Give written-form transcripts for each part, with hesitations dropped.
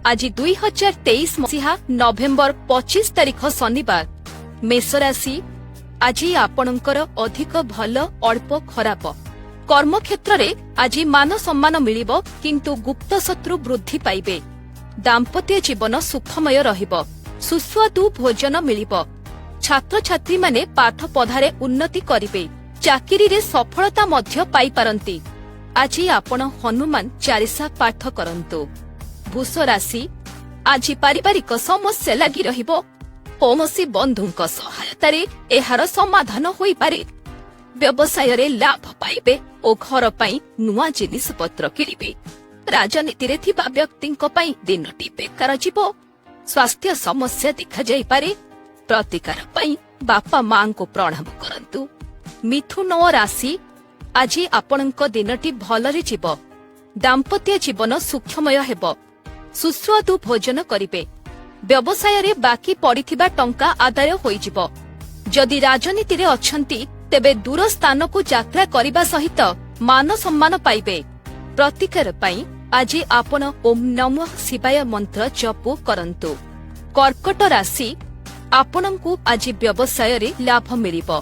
आज 2023 मसीहा नवेम्बर 25 तारिख शनिवार मेष राशि आज आपणकर अधिक भल अल्प खराब कर्म क्षेत्र रे आज मान सम्मान मिलिबो किंतु गुप्त शत्रु वृद्धि पाइबे। दाम्पत्य जीवन सुखमय रहिबो। सुस्वादु भोजन मिलिबो। छात्र छात्री माने पाठ पढ़ारे उन्नति करिबे। चाकिरी रे सफलता मध्य पाई पारंती। आज आपण हनुमान चालीसा पाठ करंतु। वृष राशि आज पारिवारिक समस्या लगी रहिबो। कौनसी बंधुंक सहायतारे एहार समाधान होई पारे। व्यवसाय रे लाभ पाइबे ओ घर पई नुआ जिनिस पत्र किनिबे। राजनीति रे थिबा व्यक्तिंक पई दिनटी बेकार जीवो। स्वास्थ्य समस्या देखा जाई पारे। प्रतिकार पई बापा मां को प्रणाम करंतु। मिथुन राशि आज आपणक दिनटी भलरे जीवो। दाम्पत्य जीवन सुखमय हेबो। सुस्वादु भोजन करिबे। व्यवसाय रे बाकी पड़िथिबा टंका आदाय होइजिबो। जदि राजनीति रे अछंती तेबे दूर स्थान को यात्रा करिबा सहित मान सम्मान पाइबे। प्रतिकार पई आज आपण ओम नमः शिवाय मंत्र जप करंतु। कर्कट राशि आपणंकु आज व्यवसाय रे लाभ मिलिबो।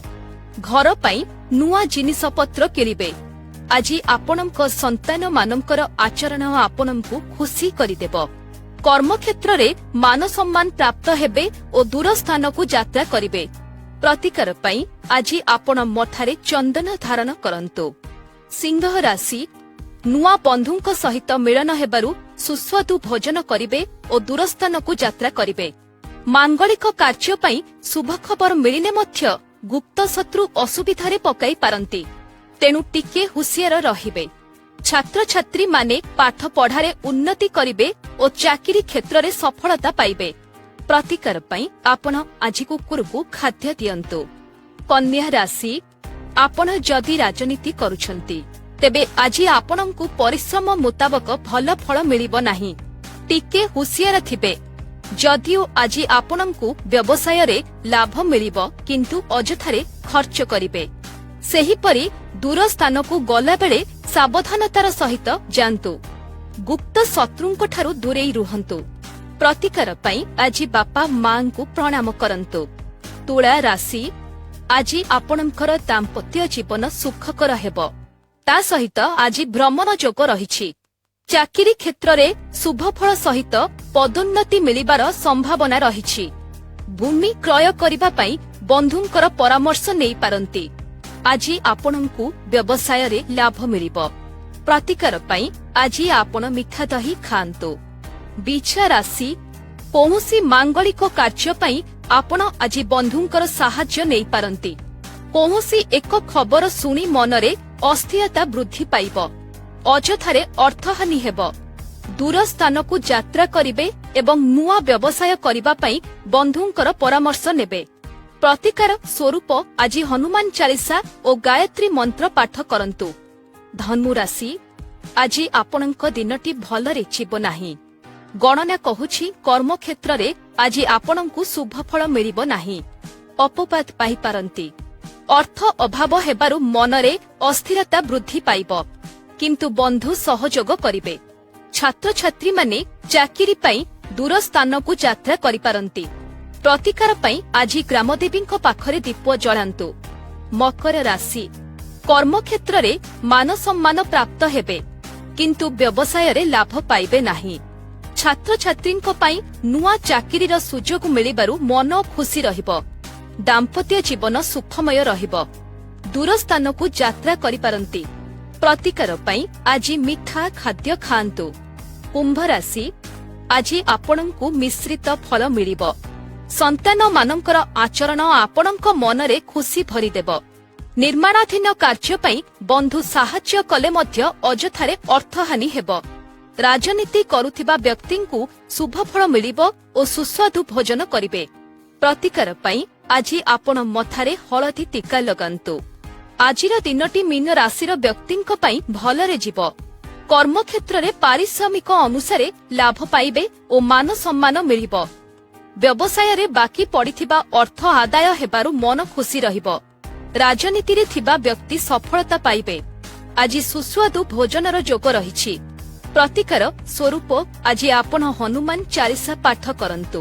घर पई नुआ जिनिस पत्र किनिबे। आज आपणंक संतान मानकर आचरण आपणंकु खुशी करिदेबो। कर्म क्षेत्र रे मान सम्मान प्राप्त हेबे ओ दूर स्थान को यात्रा करिबे। प्रतिकार पई आज आपण मठारे चंदन धारण करंतु। सिंह राशि नुआ बंधुंक सहित मिलन हेबारु सुस्वादु भोजन करिबे ओ दूर स्थान को यात्रा करिबे। मांगलिक कार्य पई शुभ खबर मिलिने मध्य गुप्त शत्रु असुविधारे पकाई पारंती। तेणु टिके हुसियार रहिबे। छात्र छात्री माने पाठ पढ़ारे उन्नति करिबे ओ चाकिरी क्षेत्र रे सफलता पाइबे। प्रतिकार पई आपण आज कुकुर को खाद्य दियंतु। कन्या राशि आपण जदि राजनीति करूछंती तेबे आज आपणंकु परिश्रम मुताबक भल फल मिलिबो नाही। टिके हुसियार थिबे। जदिओ आज आपणंकु व्यवसाय रे लाभ मिलिबो किंतु अजथारे खर्च करिबे। सेहीपरि दूर स्थान को गला बेले सावधानतार सहित जानतु। गुप्त शत्रुंक ठारू दूरेई रुहंतु। प्रतिकार पई आज बापा मां को प्रणाम करंतु। तुला राशि आज आपणंकर दाम्पत्य जीवन सुखकर हेबो। ता सहित आज भ्रमण योग रहिछि। चाकिरी क्षेत्र रे शुभ फल सहित पदोन्नति मिलिबार संभावना रहिछि। भूमि क्रय करिबा पई बंधुंकर परामर्श नेई पारंती। आज आपणंकु व्यवसाय रे लाभ मिलिबो। प्रतिकार पई आज आपण मिठा दही खांतु। बिछा राशि कौनसी मांगलिक कार्य पई आपण आज बंधुंकर सहाय्य नेई पारंती। कौनसी एक खबर सुनी मनरे अस्थिरता वृद्धि पाइबो। अजथारे अर्थहानि हेबो। दूर स्थान को यात्रा करिबे एवं नुआ व्यवसाय करिबा पई बंधुंकर परामर्श नेबे। प्रतिकार स्वरूप आज हनुमान चालीसा और गायत्री मंत्र पाठ करंतु। धनु राशि आज आपणंक दिनटी भलरे जीव नाही। गणना कहुछि कर्म क्षेत्र रे आज आपणंकु शुभ फल मिलिबो नाही। अपवाद पाई पारंती। अर्थ अभाव हेबारु मनरे अस्थिरता वृद्धि पाइबो किंतु बंधु सहयोग करिबे। छात्र छात्री माने चाकिरी पई दूर स्थान को यात्रा करि पारंती। प्रतिकार पई आज ग्रामदेवींक पाखरे दीप जलांतु। मकर राशि कर्म क्षेत्र रे मान सम्मान प्राप्त हेबे किंतु व्यवसाय रे लाभ पाइबे नाही। छात्र छात्रींक पई नुआ चाकिरीर सुजोग मिलिबारु मन खुशी रहिबो। दाम्पत्य जीवन सुखमय रहिबो। दूर स्थान को यात्रा करि पारंती। प्रतिकार पई आज मिठा खाद्य खांतु। कुंभ राशि आज आपणंकु मिश्रित फल मिलिबो। संतान मानकर आचरण आपणंक मनरे खुशी भरिदेब। निर्माणाधीन कार्य पई बंधु साहाय्य कले मध्य अजथारे अर्थहानि हेबो। राजनीति करुथिबा व्यक्तिंकु शुभ फल मिलिबो ओ सुस्वादु भोजन करिबे। प्रतिकार पई आज आपण मथारे हळदी टीका लगांतु। आजिर दिनटी मीन राशिर व्यक्तिंक पई भलरे जीव। कर्म क्षेत्र रे पारिश्रमिक अनुसारे लाभ पाइबे ओ मान सम्मान मिलिबो। व्यवसाय रे बाकी पड़िथिबा अर्थ आदाय हेबारु मन खुशी रहिबो। राजनीति रे थिबा व्यक्ति सफलता पाइबे। आज सुस्वादु भोजनर जोग रहिछि। ପ୍ରତିକାର ସ୍ୱରୂପ ଆଜି ଆପଣ ହନୁମାନ ଚାଳିଶା ପାଠ କରନ୍ତୁ।